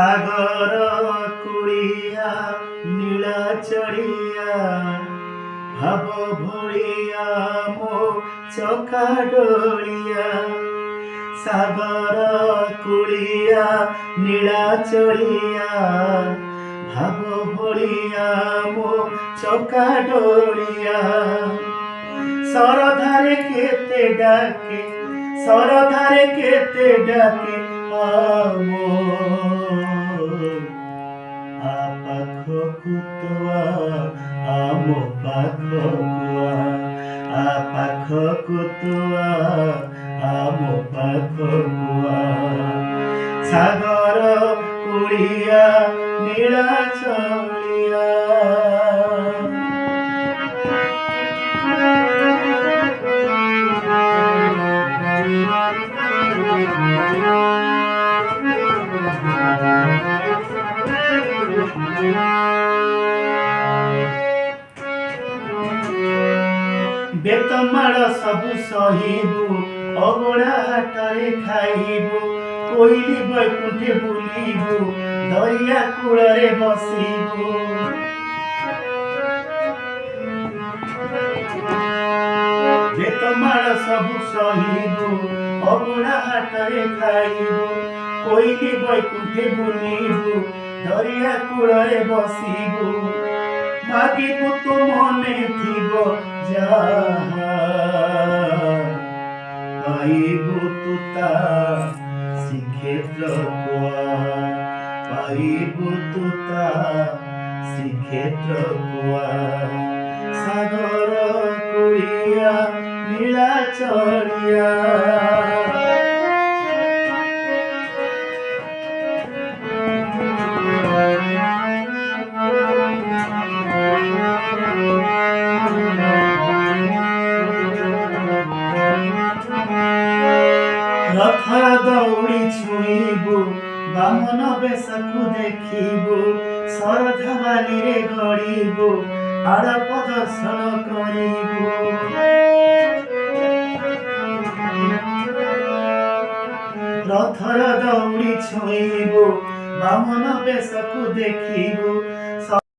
सागर कुड़िया नीला चढ़िया भाव भोलिया मो चका डोलिया। सागर कुड़िया नीला चढ़िया भाव भोलिया मो चका डोलिया। सरधारे केते डाके सरधारे केते डाके आमो पाखकुआ आमो पाखकुआ पाखकुआ आमो पाखकुआ। सागर कुड़िया नीला चढ़िया। बेतमाड़ सबु सहिबु अबड़ा हाटरे खाइबु कोइली बैकुंठे बुलिबु दरिया कूଳରେ बसिबु। बेतमाड़ सबु सहिबु अबड़ा हाटरे खाइबु कोइली बैकुंठे बुलिबु दरिया कूଳରେ बसिबु। मागिबु तो मने थिबो जाहा पाइबु तु ता श्रीक्षेत्र कुआ पाइबु तु ता श्रीक्षेत्र कुआ। सागर कुड़िया नीला चढ़िया। रथर दौड़ी छुईबु बामन बेशकु देखिबु शरधा बालिरे गड़िबु आड़प दर्शन करिबु। रथर दौड़ी छुईबु बामन बेशकु देखिबु